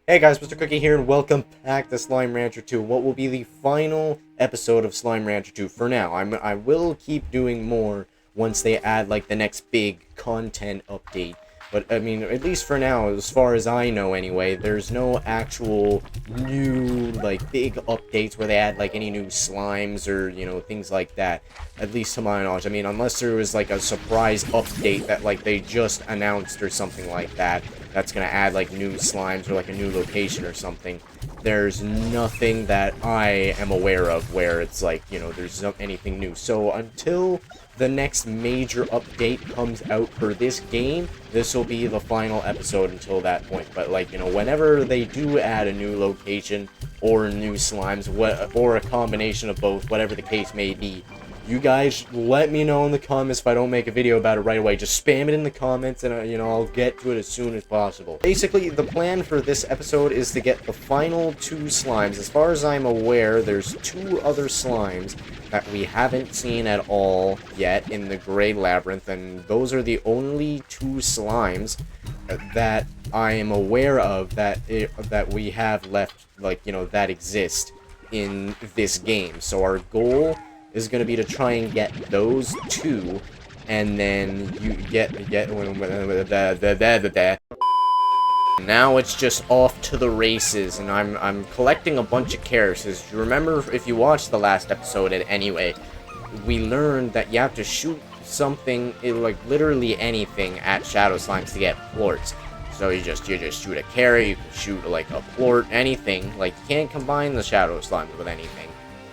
Hey guys, MrCookie here, and welcome back to Slime Rancher 2, what will be the final episode of Slime Rancher 2 for now. I will keep doing more once they add, like, the next big content update. But, I mean, at least for now, as far as I know anyway, there's no actual new, like, big updates where they add, like, any new slimes or, you know, things like that. At least to my knowledge. I mean, unless there was, like, a surprise update that, like, they just announced or something like that. That's gonna add, like, new slimes or, like, a new location or something. There's nothing that I am aware of where it's, like, you know, there's anything new. So, until the next major update comes out for this game, this will be the final episode until that point. But, like, you know, whenever they do add a new location or new slimes, or a combination of both, whatever the case may be, you guys let me know in the comments if I don't make a video about it right away. Just spam it in the comments and, you know, I'll get to it as soon as possible. Basically, the plan for this episode is to get the final 2 slimes. As far as I'm aware, there's 2 other slimes that we haven't seen at all yet in the Gray Labyrinth, and those are the only 2 slimes that I am aware of that we have left, like, you know, that exist in this game. So our goal is going to be to try and get those 2, and then you get now it's just off to the races, and I'm collecting a bunch of carrots. As you remember, if you watched the last episode anyway, we learned that you have to shoot something, like literally anything, at shadow slimes to get plorts. So you just shoot a carrot, you can shoot like a plort, anything. Like, you can't combine the shadow slimes with anything.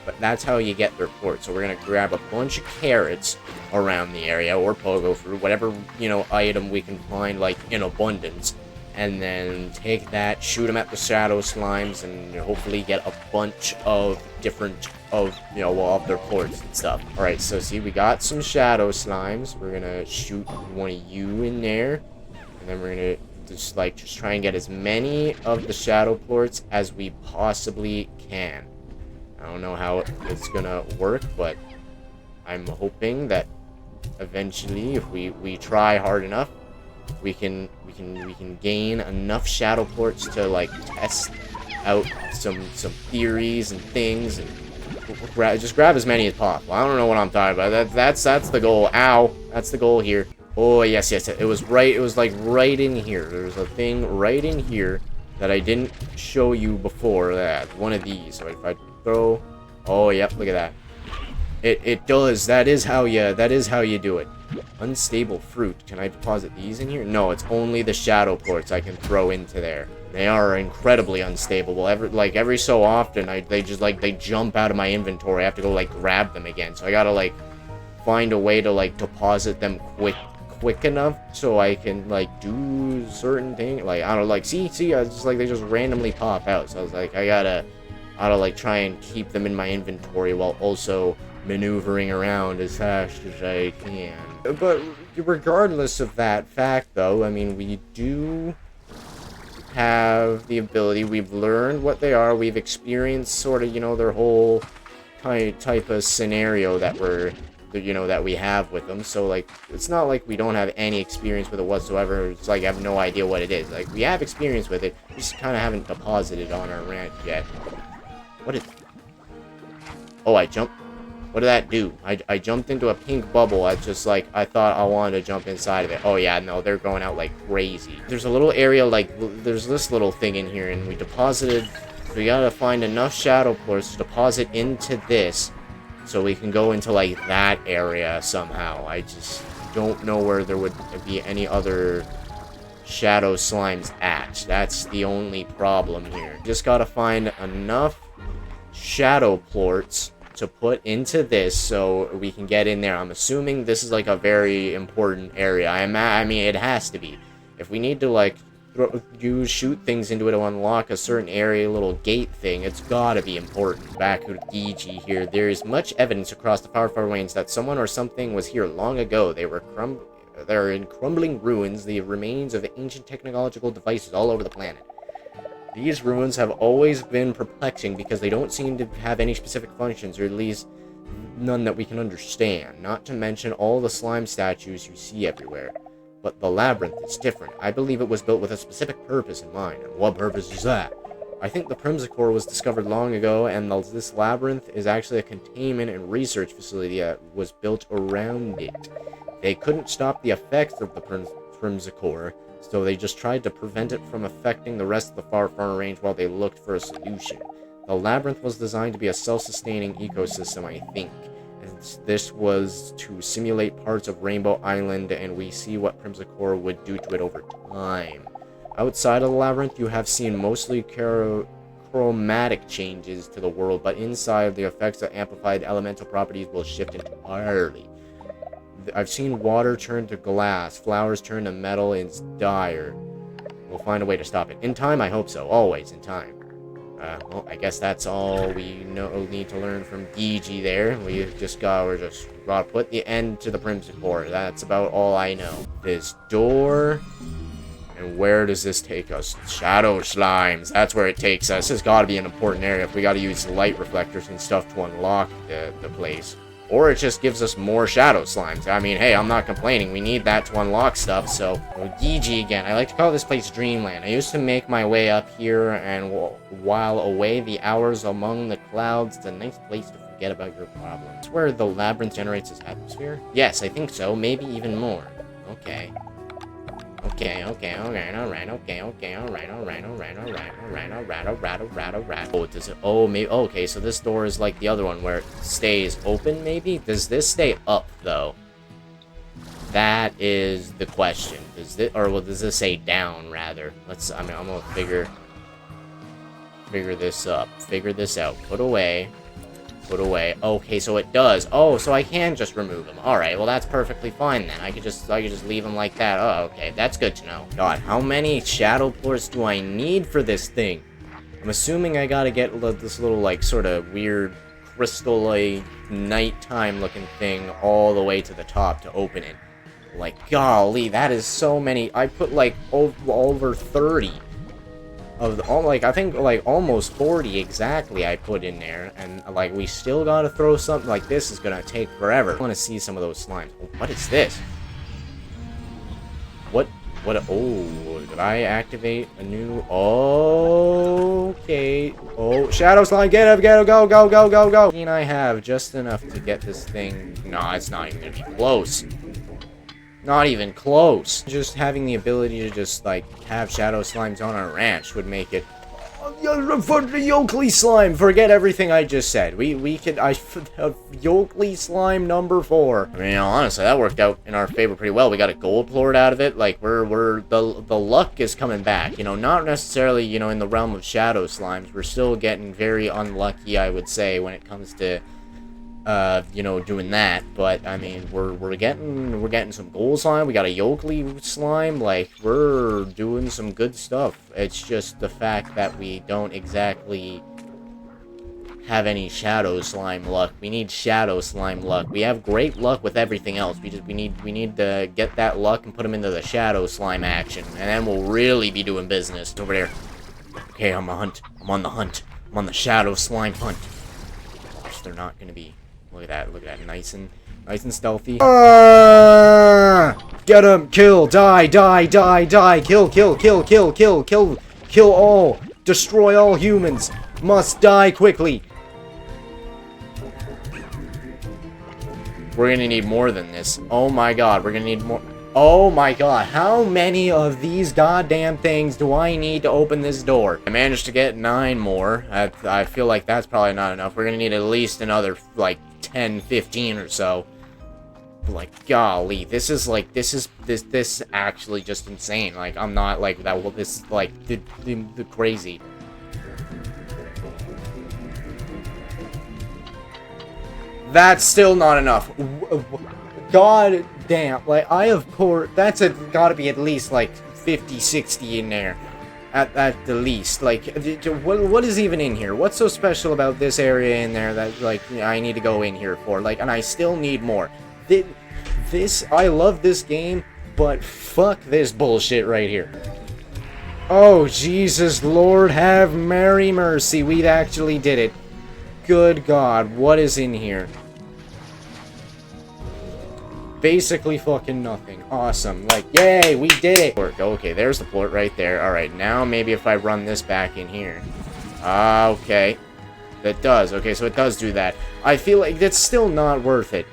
But that's how you get their plorts. So we're going to grab a bunch of carrots around the area, or pogo fruit, whatever, you know, item we can find, like, in abundance. And then take that, shoot them at the shadow slimes, and hopefully get a bunch of different, of their plorts and stuff. Alright, so see, we got some shadow slimes. We're going to shoot one of you in there. And then we're going to just try and get as many of the shadow plorts as we possibly can. I don't know how it's gonna work, but I'm hoping that eventually, if we try hard enough, we can gain enough shadow plorts to, like, test out some theories and things, and just grab as many as possible. I don't know what I'm talking about. That's the goal. Ow, that's the goal here. Oh yes, it was right. It was like right in here. There's a thing right in here that I didn't show you before. That one of these. So if I throw, oh yep, look at that. It does. That is how you do it. Unstable fruit. Can I deposit these in here? No, it's only the shadow plorts I can throw into there. They are incredibly unstable. Every so often, they jump out of my inventory. I have to go, like, grab them again. So I gotta, like, find a way to, like, deposit them quick enough so I can, like, do certain things. Like, I don't know, like, see, it's like they just randomly pop out. So I was like, I gotta like try and keep them in my inventory while also maneuvering around as fast as I can. But regardless of that fact, though, I mean, we do have the ability. We've learned what they are. We've experienced sort of, you know, their whole type of scenario that that we have with them. So, like, it's not like we don't have any experience with it whatsoever. It's like I have no idea what it is. Like, we have experience with it, we just kind of haven't deposited on our ranch yet. What is... Oh, I jumped. What did that do? I jumped into a pink bubble. I just, like, I thought I wanted to jump inside of it. Oh, yeah, no, they're going out like crazy. There's a little area, like, there's this little thing in here, and we deposited... We gotta find enough shadow plorts to deposit into this, so we can go into, like, that area somehow. I just don't know where there would be any other shadow slimes at. That's the only problem here. Just gotta find enough shadow plorts to put into this so we can get in there. I'm assuming this is, like, a very important area. I mean, it has to be. If we need to, like, shoot things into it to unlock a certain area, little gate thing, it's gotta be important. Back with DG here, there is much evidence across the far range that someone or something was here long ago. They're in crumbling ruins, the remains of ancient technological devices all over the planet. These ruins have always been perplexing because they don't seem to have any specific functions, or at least none that we can understand, not to mention all the slime statues you see everywhere. But the labyrinth is different. I believe it was built with a specific purpose in mind. And what purpose is that? I think the MrCookie was discovered long ago, and this labyrinth is actually a containment and research facility that was built around it. They couldn't stop the effects of the MrCookie, so they just tried to prevent it from affecting the rest of the far range while they looked for a solution. The labyrinth was designed to be a self-sustaining ecosystem, I think. And this was to simulate parts of Rainbow Island, and we see what MrCookie would do to it over time. Outside of the labyrinth, you have seen mostly chromatic changes to the world, but inside, the effects of amplified elemental properties will shift entirely. I've seen water turn to glass, flowers turn to metal, and it's dire. We'll find a way to stop it. In time, I hope so. Always in time. Well, I guess that's all we need to learn from Gigi there. We're just gotta put the end to the MrCookie. That's about all I know. This door... And where does this take us? Shadow slimes. That's where it takes us. This has got to be an important area if we got to use light reflectors and stuff to unlock the place. Or it just gives us more shadow slimes. I mean, hey, I'm not complaining. We need that to unlock stuff, so... Well, Gigi again. I like to call this place Dreamland. I used to make my way up here, and while away the hours among the clouds, it's a nice place to forget about your problems. It's where the labyrinth generates its atmosphere? Yes, I think so. Maybe even more. Okay. Okay, alright. Oh, does it? Oh, maybe. Okay, so this door is like the other one where it stays open, maybe? Does this stay up, though? That is the question. Does this, or does this say down, rather? I'm gonna figure this up. Figure this out. Put away. Put away. Okay, so it does. Oh, so I can just remove them. Alright, well that's perfectly fine then. I could just leave them like that. Oh, okay. That's good to know. God, how many shadow ports do I need for this thing? I'm assuming I gotta get this little, like, sort of weird crystal-y, nighttime looking thing all the way to the top to open it. Like, golly, that is so many. I put, like, over 30. I think, like, almost 40 exactly I put in there, and, like, we still gotta throw something like this is gonna take forever. I wanna see some of those slimes. Oh, what is this? What, oh, did I activate a new, okay, oh, shadow slime, get up, go, go. And I have just enough to get this thing, no, it's not even gonna be close. Not even close. Just having the ability to just, like, have shadow slimes on our ranch would make it... For the Yokley slime! Forget everything I just said. We could... Yokley slime number 4. I mean, honestly, that worked out in our favor pretty well. We got a gold plort out of it. Like, the luck is coming back. You know, not necessarily, you know, in the realm of shadow slimes. We're still getting very unlucky, I would say, when it comes to... you know, doing that, but I mean, we're getting some gold slime. We got a Yokley slime. Like, we're doing some good stuff. It's just the fact that we don't exactly have any shadow slime luck. We need shadow slime luck. We have great luck with everything else. We need to get that luck and put them into the shadow slime action, and then we'll really be doing business. It's over there. Okay, I'm on the hunt. I'm on the shadow slime hunt. They're not gonna be. Look at that, nice and stealthy. Get him, kill, die, kill all, destroy all humans, must die quickly. We're gonna need more than this. Oh my god, we're gonna need more. Oh my god, how many of these goddamn things do I need to open this door? I managed to get 9 more. I feel like that's probably not enough. We're gonna need at least another, like, 10, 15 or so. Like, golly, this is actually just insane. Like, I'm not like that. Well, this is like the crazy. That's still not enough. God damn, like, I have poured, gotta be at least, like, 50, 60 in there, at the least. Like, what is even in here? What's so special about this area in there that, like, I need to go in here for? Like, and I still need more. I love this game, but fuck this bullshit right here. Oh, Jesus, Lord, have mercy, we actually did it. Good God, what is in here? basically fucking nothing. Awesome. Like, yay, we did it. Okay, there's the port right there. Alright, now maybe if I run this back in here. Okay. That does. Okay, so it does do that. I feel like that's still not worth it,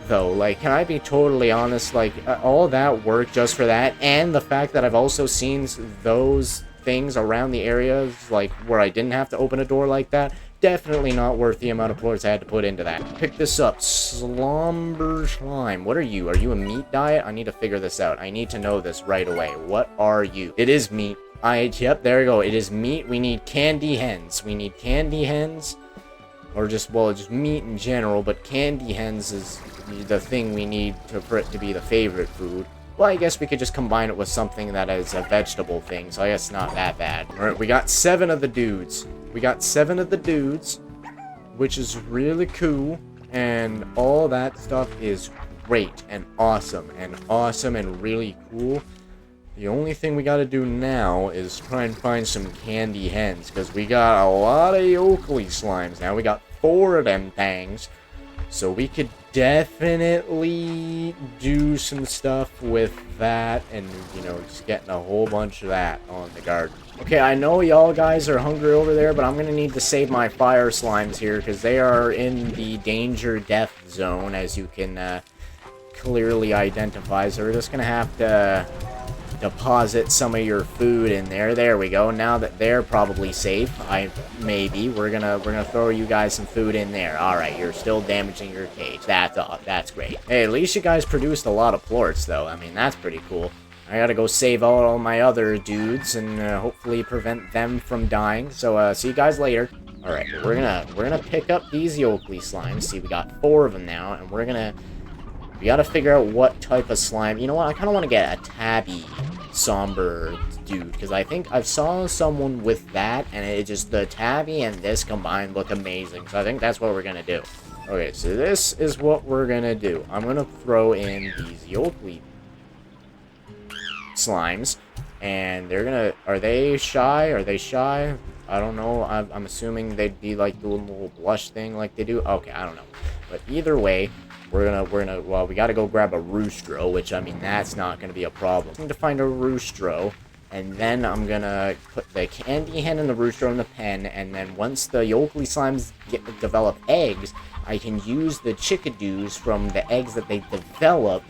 though. Like, can I be totally honest? Like, all that work just for that, and the fact that I've also seen those things around the areas, like, where I didn't have to open a door like that, definitely not worth the amount of ports I had to put into that. Pick this up. Slumber Slime. What are you? Are you a meat diet? I need to figure this out. I need to know this right away. What are you? It is meat. Yep, there we go. It is meat. We need candy hens. We need candy hens. Or just, well, just meat in general, but candy hens is the thing we need for it to be the favorite food. Well, I guess we could just combine it with something that is a vegetable thing, so I guess not that bad. Alright, we got 7 of the dudes. We got 7 of the dudes, which is really cool, and all that stuff is great and awesome and really cool. The only thing we gotta do now is try and find some candy hens, because we got a lot of Oakley slimes now. We got 4 of them things, so we could definitely do some stuff with that, and, you know, just getting a whole bunch of that on the garden. Okay, I know y'all guys are hungry over there, but I'm gonna need to save my fire slimes here, because they are in the danger death zone, as you can clearly identify, so we're just gonna have to deposit some of your food in there. There we go. Now that they're probably safe, we're gonna throw you guys some food in there. All right, you're still damaging your cage. That's great. Hey, at least you guys produced a lot of plorts, though. I mean, that's pretty cool. I gotta go save all my other dudes and hopefully prevent them from dying. So see you guys later. All right, we're gonna pick up these Oakley slimes. See, we got 4 of them now, and we gotta figure out what type of slime. You know what? I kind of want to get a tabby somber dude, because I think I've saw someone with that, and it just, the tabby and this combined look amazing. So I think that's what we're gonna do. Okay, so this is what we're gonna do. I'm gonna throw in these Oakley slimes, and they're gonna. Are they shy? Are they shy? I don't know. I'm assuming they'd be like doing a little blush thing like they do. Okay, I don't know. But either way, well, we gotta go grab a roostro, which, I mean, that's not gonna be a problem. I need to find a roostro, and then I'm gonna put the candy hen and the roostro in the pen, and then once the Oakley slimes develop eggs, I can use the chickadoos from the eggs that they develop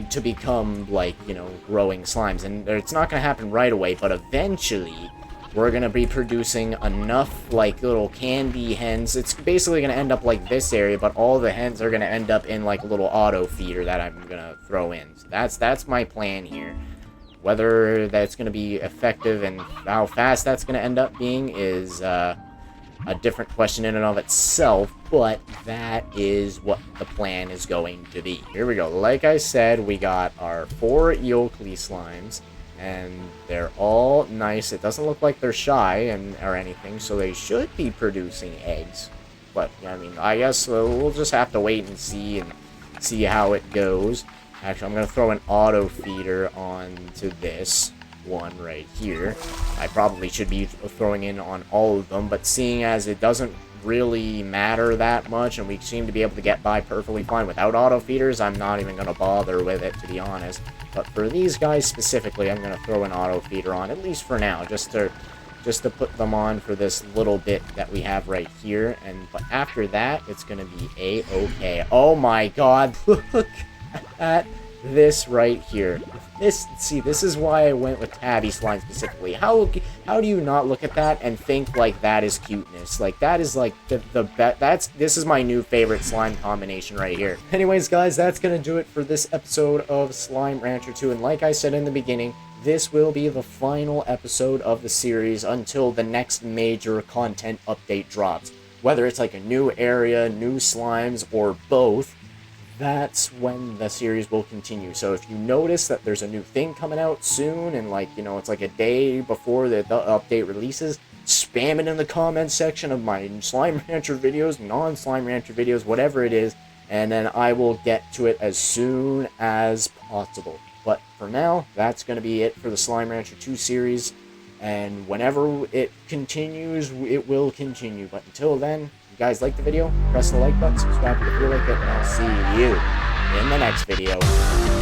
to become, like, you know, growing slimes. And it's not gonna happen right away, but eventually we're gonna be producing enough, like, little candy hens. It's basically gonna end up like this area, but all the hens are gonna end up in, like, a little auto feeder that I'm gonna throw in. So that's my plan here. Whether that's gonna be effective and how fast that's gonna end up being is a different question in and of itself, but that is what the plan is going to be. Here we go. Like I said, we got our 4 Oakley slimes, and they're all nice. It doesn't look like they're shy or anything, so they should be producing eggs. But, I mean, I guess we'll just have to wait and see how it goes. Actually, I'm going to throw an auto feeder onto this one right here. I probably should be throwing in on all of them, but seeing as it doesn't really matter that much, and we seem to be able to get by perfectly fine without auto feeders, I'm not even going to bother with it, to be honest. But for these guys specifically, I'm going to throw an auto feeder on, at least for now, just to put them on for this little bit that we have right here. But after that, it's going to be a-okay. Oh my god, look at this right here. This is why I went with tabby slime specifically. How do you not look at that and think, like, that is cuteness? Like, that is, like, this is my new favorite slime combination right here. Anyways, guys, that's gonna do it for this episode of Slime Rancher 2, and like I said in the beginning, this will be the final episode of the series until the next major content update drops. Whether it's like a new area, new slimes, or both, that's when the series will continue. So if you notice that there's a new thing coming out soon, and, like, you know, it's like a day before the update releases, spam it in the comments section of my Slime Rancher videos, non-Slime Rancher videos, whatever it is, and then I will get to it as soon as possible. But for now, that's going to be it for the Slime Rancher 2 series, and whenever it continues, it will continue. But until then, if you guys like the video, press the like button, subscribe if you like it, and I'll see you in the next video.